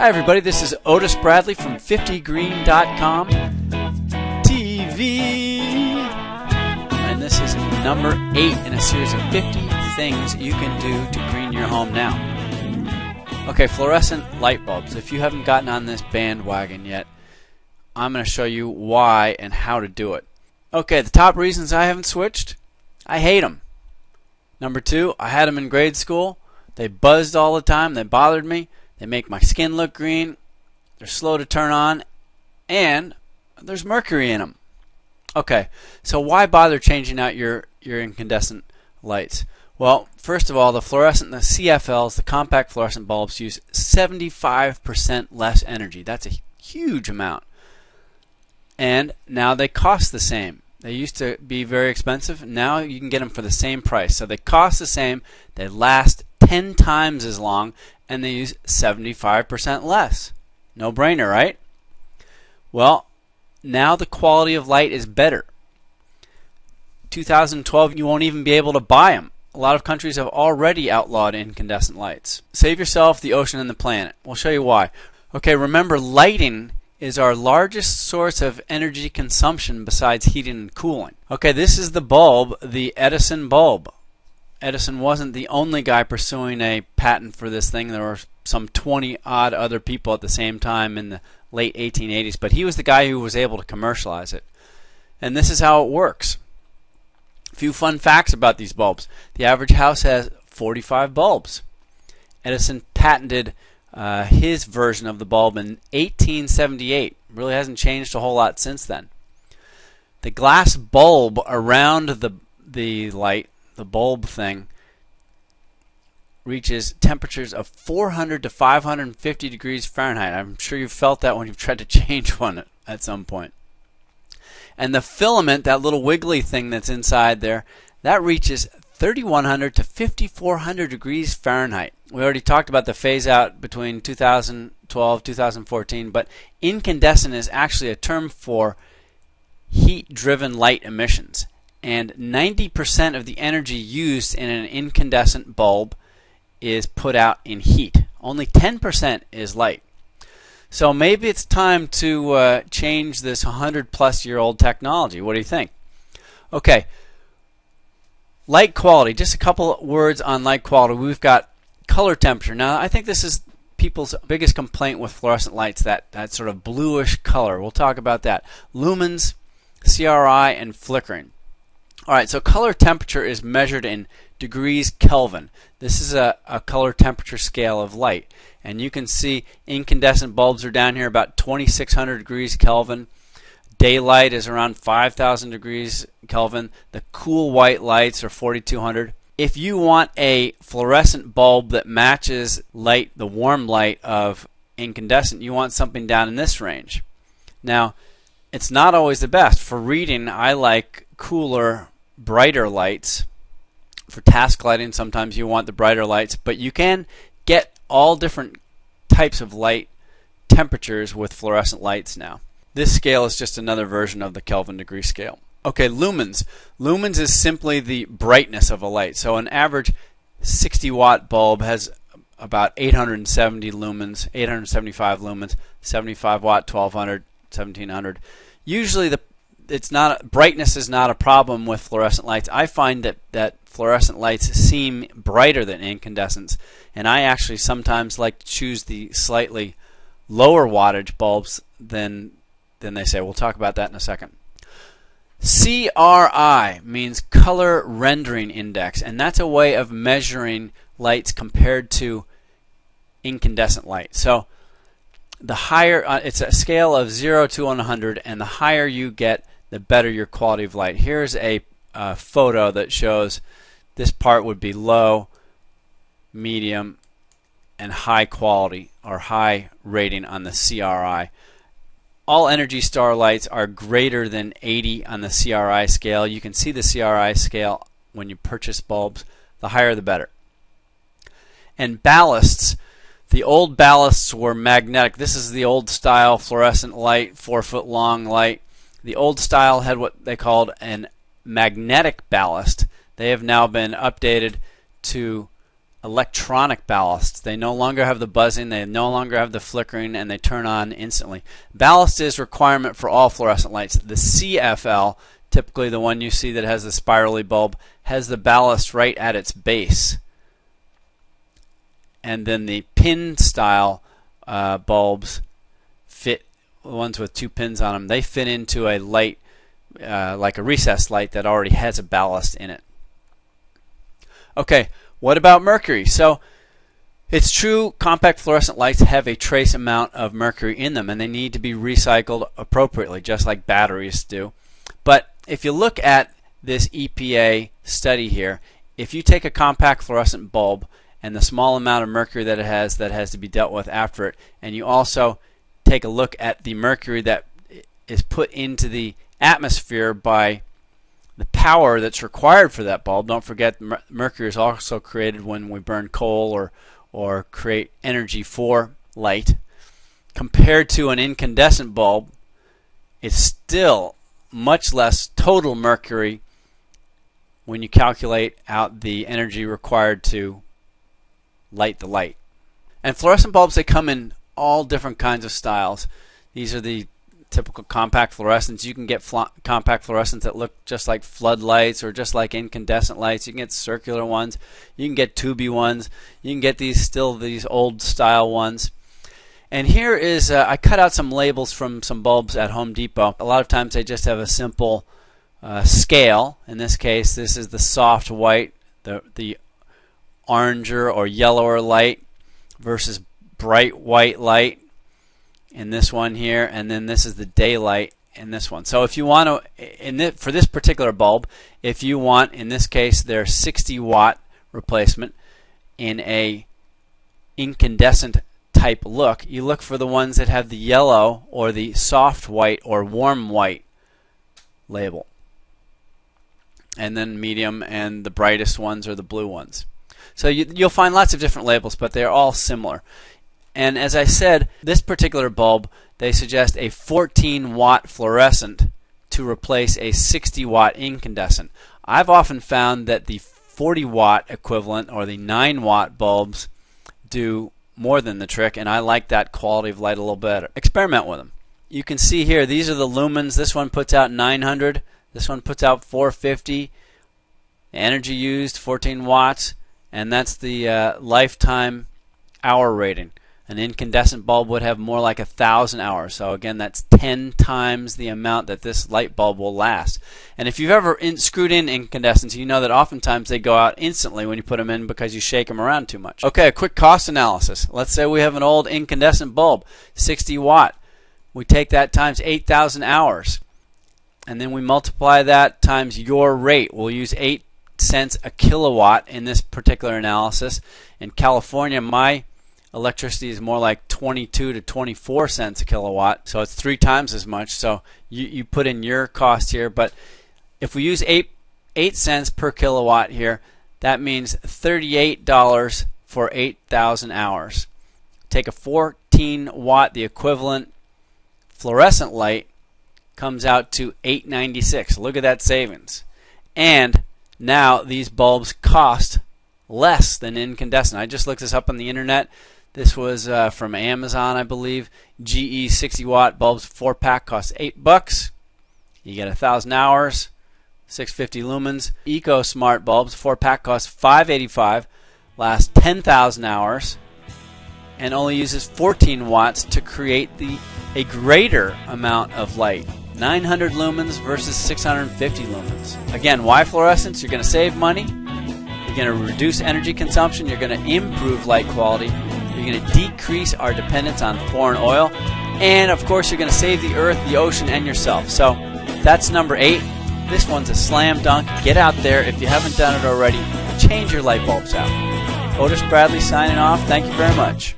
Hi everybody, this is Otis Bradley from 50green.com TV, and this is number 8 in a series of 50 things you can do to green your home now. Okay, fluorescent light bulbs. If you haven't gotten on this bandwagon yet, I'm going to show you why and how to do it. Okay, the top reasons I haven't switched: I hate them. Number 2, I had them in grade school. They buzzed all the time. They bothered me. They make my skin look green. They're slow to turn on. And there's mercury in them. Okay, so why bother changing out your incandescent lights? Well, first of all, the fluorescent, the CFLs, the compact fluorescent bulbs, use 75% less energy. That's a huge amount. And now they cost the same. They used to be very expensive. Now you can get them for the same price. So they cost the same. They last 10 times as long, and they use 75% less. No brainer, right? Well, now the quality of light is better. 2012, you won't even be able to buy them. A lot of countries have already outlawed incandescent lights. Save yourself the ocean and the planet. We'll show you why. Okay, remember, lighting is our largest source of energy consumption besides heating and cooling. Okay, this is the bulb, the Edison bulb. Edison wasn't the only guy pursuing a patent for this thing. There were some 20-odd other people at the same time in the late 1880s, but he was the guy who was able to commercialize it. And this is how it works. A few fun facts about these bulbs. The average house has 45 bulbs. Edison patented his version of the bulb in 1878. Really hasn't changed a whole lot since then. The glass bulb around the light, the bulb thing, reaches temperatures of 400 to 550 degrees Fahrenheit. I'm sure you've felt that when you've tried to change one at some point. And the filament, that little wiggly thing that's inside there, that reaches 3100 to 5400 degrees Fahrenheit. We already talked about the phase out between 2012 2014, but incandescent is actually a term for heat-driven light emissions. And 90% of the energy used in an incandescent bulb is put out in heat. Only 10% is light. So maybe it's time to change this 100-plus-year-old technology. What do you think? Okay, light quality. Just a couple words on light quality. We've got color temperature. Now, I think this is people's biggest complaint with fluorescent lights, that sort of bluish color. We'll talk about that. Lumens, CRI, and flickering. Alright, so color temperature is measured in degrees Kelvin. This is a color temperature scale of light. And you can see incandescent bulbs are down here about 2600 degrees Kelvin. Daylight is around 5000 degrees Kelvin. The cool white lights are 4200. If you want a fluorescent bulb that matches light, the warm light of incandescent, you want something down in this range. Now, it's not always the best. For reading, I like cooler, brighter lights. For task lighting, sometimes you want the brighter lights, but you can get all different types of light temperatures with fluorescent lights now. This scale is just another version of the Kelvin degree scale. Okay, lumens. Lumens is simply the brightness of a light. So an average 60-watt bulb has about 870 lumens, 875 lumens, 75-watt, 1200, 1700. Usually brightness is not a problem with fluorescent lights. I find that fluorescent lights seem brighter than incandescents, and I actually sometimes like to choose the slightly lower wattage bulbs than they say. We'll talk about that in a second. CRI means color rendering index, and that's a way of measuring lights compared to incandescent light. So the higher, it's a scale of 0 to 100, and the higher you get, the better your quality of light. Here's a photo that shows this part would be low, medium, and high quality or high rating on the CRI. All Energy Star lights are greater than 80 on the CRI scale. You can see the CRI scale when you purchase bulbs. The higher the better. And ballasts. The old ballasts were magnetic. This is the old style fluorescent light, 4-foot long light. The old style had what they called an magnetic ballast. They have now been updated to electronic ballasts. They no longer have the buzzing, they no longer have the flickering, and they turn on instantly. Ballast is a requirement for all fluorescent lights. The CFL, typically the one you see that has the spirally bulb, has the ballast right at its base. And then the pin style bulbs fit, the ones with 2 pins on them, they fit into a light like a recessed light that already has a ballast in it. Okay, what about mercury? So it's true compact fluorescent lights have a trace amount of mercury in them, and they need to be recycled appropriately, just like batteries do. But if you look at this EPA study here, if you take a compact fluorescent bulb and the small amount of mercury that it has that has to be dealt with after it, and you also take a look at the mercury that is put into the atmosphere by the power that's required for that bulb. Don't forget, mercury is also created when we burn coal or create energy for light. Compared to an incandescent bulb, it's still much less total mercury when you calculate out the energy required to light the light. And fluorescent bulbs, they come in all different kinds of styles. These are the typical compact fluorescents. You can get compact fluorescents that look just like floodlights or just like incandescent lights. You can get circular ones. You can get tubey ones. You can get these old style ones. And here is, I cut out some labels from some bulbs at Home Depot. A lot of times they just have a simple scale. In this case, this is the soft white, the oranger or yellower light versus bright white light in this one here, and then this is the daylight in this one. So if you want to, for this particular bulb, if you want, in this case, their 60-watt replacement in a incandescent type look, you look for the ones that have the yellow or the soft white or warm white label. And then medium, and the brightest ones are the blue ones. So you'll find lots of different labels, but they're all similar. And as I said, this particular bulb, they suggest a 14-watt fluorescent to replace a 60-watt incandescent. I've often found that the 40-watt equivalent or the 9-watt bulbs do more than the trick, and I like that quality of light a little better. Experiment with them. You can see here, these are the lumens. This one puts out 900. This one puts out 450. The energy used, 14 watts, and that's the lifetime hour rating. An incandescent bulb would have more like 1,000 hours. So again, that's 10 times the amount that this light bulb will last. And if you've ever screwed in incandescents, you know that oftentimes they go out instantly when you put them in because you shake them around too much. Okay, a quick cost analysis. Let's say we have an old incandescent bulb, 60 watt. We take that times 8,000 hours. And then we multiply that times your rate. We'll use 8 cents a kilowatt in this particular analysis. In California, my electricity is more like 22 to 24 cents a kilowatt, so it's 3 times as much. So you put in your cost here, but if we use 8 cents per kilowatt here, that means $38 for 8,000 hours. Take a 14 watt, the equivalent fluorescent light comes out to $8.96. Look at that savings. And now these bulbs cost less than incandescent. I just looked this up on the internet. This was from Amazon, I believe. GE 60-watt bulbs, 4-pack, costs $8. You get 1,000 hours, 650 lumens. Eco Smart bulbs, 4-pack, costs $5.85, lasts 10,000 hours, and only uses 14 watts to create a greater amount of light. 900 lumens versus 650 lumens. Again, why fluorescents? You're going to save money. You're going to reduce energy consumption. You're going to improve light quality. You're going to decrease our dependence on foreign oil. And, of course, you're going to save the earth, the ocean, and yourself. So that's number 8. This one's a slam dunk. Get out there. If you haven't done it already, change your light bulbs out. Otis Bradley signing off. Thank you very much.